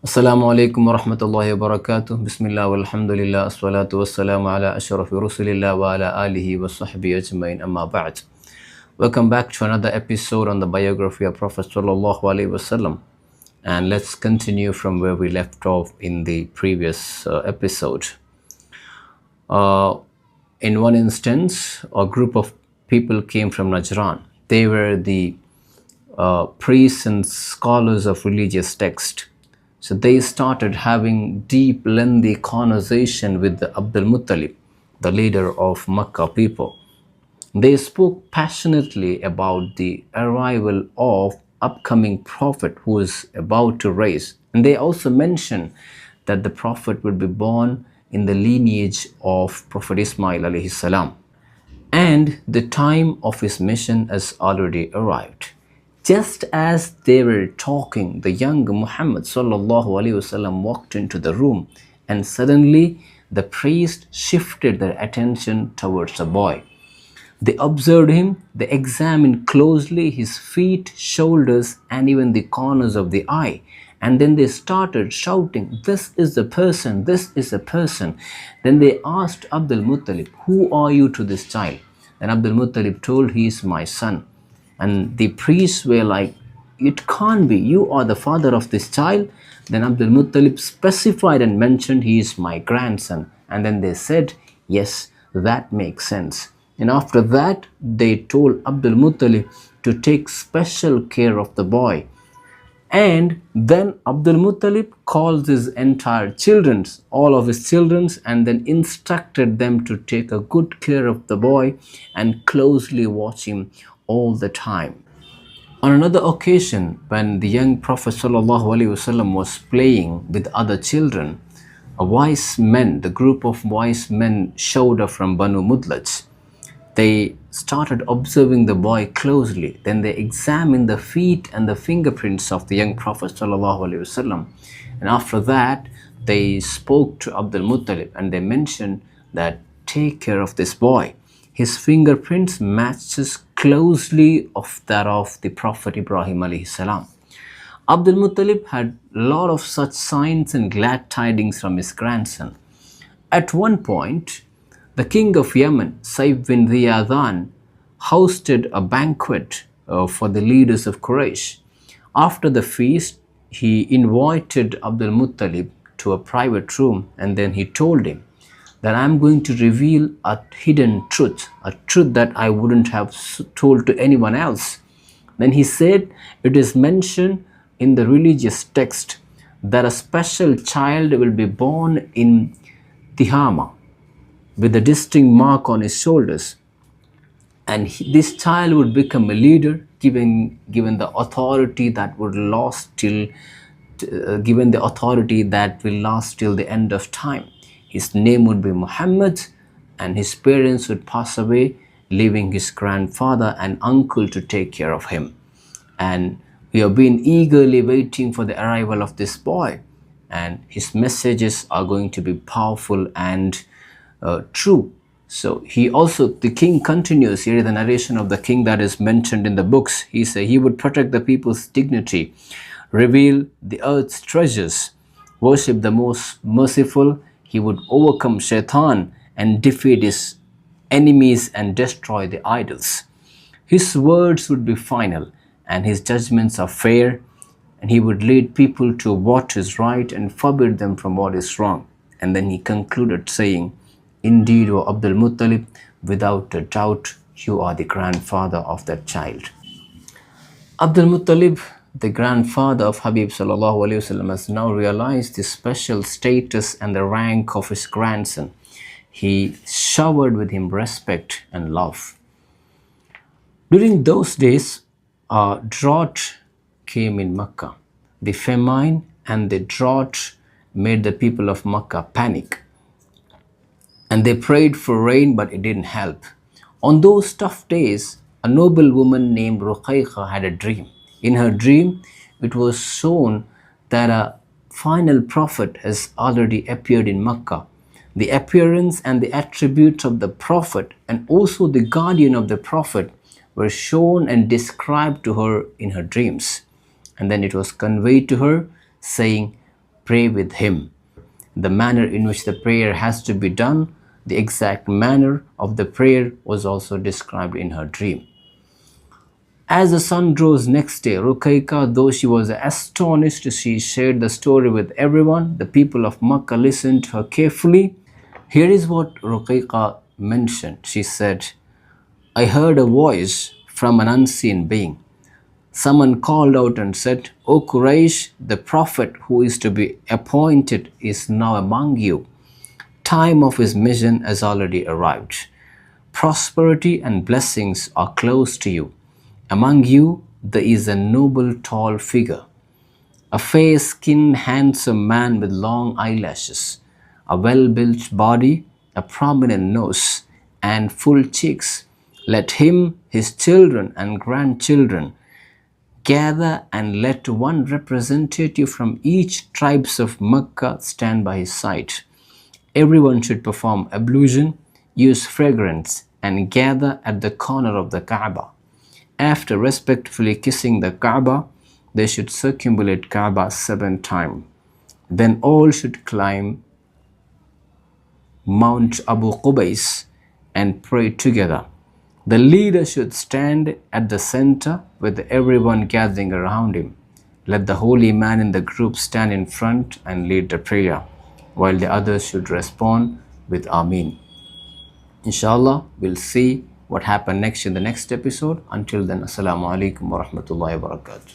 Assalamu alaikum wa rahmatullahi wa barakatuh. Bismillah walhamdulillah. Assalatu wassalamu ala ashrafi rasulillah wa ala alihi wa sahbihi ajmain. Amma ba'd. Welcome back to another episode on the biography of Prophet sallallahu alaihi wasallam. And let's continue from where we left off in the previous episode. Uh, in one instance, a group of people came from Najran. They were the priests and scholars of religious text. So they started having deep, lengthy conversation with the Abdul Muttalib, the leader of Makkah people. They spoke passionately about the arrival of upcoming prophet who is about to rise. And they also mentioned that the prophet would be born in the lineage of Prophet Ismail alayhi salam. And the time of his mission has already arrived. Just as they were talking, the young Muhammad sallallahu alaihi wasallam walked into the room, and suddenly the priest shifted their attention towards the boy. They observed him, they examined closely his feet, shoulders, and even the corners of the eye. And then they started shouting, "This is the person, this is the person." Then they asked Abdul Muttalib, "Who are you to this child?" And Abdul Muttalib told, "He is my son." And the priests were like, "It can't be, you are the father of this child." Then Abdul Muttalib specified and mentioned, "He is my grandson." And then they said, "Yes, that makes sense." And after that, they told Abdul Muttalib to take special care of the boy. And then Abdul Muttalib called his entire children, all of his children, and then instructed them to take a good care of the boy and closely watch him all the time. On another occasion, when the young Prophet ﷺ was playing with other children, the group of wise men showed up from Banu Mudlaj. They started observing the boy closely. Then they examined the feet and the fingerprints of the young Prophet ﷺ. And after that, they spoke to Abdul Muttalib and they mentioned that, "Take care of this boy. His fingerprints matches closely of that of the Prophet Ibrahim alayhi salam." Abdul Muttalib had a lot of such signs and glad tidings from his grandson. At one point, the king of Yemen, Saif bin Riyadhan, hosted a banquet for the leaders of Quraysh. After the feast, he invited Abdul Muttalib to a private room and then he told him that, "I'm going to reveal a hidden truth, a truth that I wouldn't have told to anyone else." Then he said, "It is mentioned in the religious text that a special child will be born in Tihama with a distinct mark on his shoulders. And this child would become a leader, given the authority that would last till given the authority that will last till the end of time. His name would be Muhammad, and his parents would pass away, leaving his grandfather and uncle to take care of him. And we have been eagerly waiting for the arrival of this boy, and his messages are going to be powerful and true." So the king continues here, the narration of the king that is mentioned in the books. He said he would protect the people's dignity, reveal the earth's treasures, worship the most merciful. He would overcome Shaitan and defeat his enemies and destroy the idols. His words would be final and his judgments are fair, and he would lead people to what is right and forbid them from what is wrong. And then he concluded saying, "Indeed, O Abdul Muttalib, without a doubt, you are the grandfather of that child." Abdul Muttalib, the grandfather of Habib sallallahu alaihi wasallam, has now realized the special status and the rank of his grandson. He showered with him respect and love. During those days, a drought came in Makkah. The famine and the drought made the people of Makkah panic. And they prayed for rain, but it didn't help. On those tough days, a noble woman named Ruqayqa had a dream. In her dream, it was shown that a final prophet has already appeared in Makkah. The appearance and the attributes of the prophet and also the guardian of the prophet were shown and described to her in her dreams. And then it was conveyed to her, saying, pray with him. The manner in which the prayer has to be done, the exact manner of the prayer was also described in her dream. As the sun rose next day, Ruqayqa, though she was astonished, she shared the story with everyone. The people of Makkah listened to her carefully. Here is what Ruqayqa mentioned. She said, I heard a voice from an unseen being. Someone called out and said, O Quraysh, the prophet who is to be appointed is now among you. Time of his mission has already arrived. Prosperity and blessings are close to you. Among you there is a noble tall figure, a fair-skinned handsome man with long eyelashes, a well-built body, a prominent nose, and full cheeks. Let him, his children and grandchildren gather, and let one representative from each tribes of Mecca stand by his side. Everyone should perform ablution, use fragrance, and gather at the corner of the Kaaba. After respectfully kissing the Kaaba, they should circumambulate Kaaba 7 times. Then all should climb Mount Abu Qubais and pray together. The leader should stand at the center with everyone gathering around him. Let the holy man in the group stand in front and lead the prayer, while the others should respond with Ameen. Inshallah, we'll see what happened next in the next episode. Until then, Assalamu alaikum wa rahmatullahi wa barakatuh.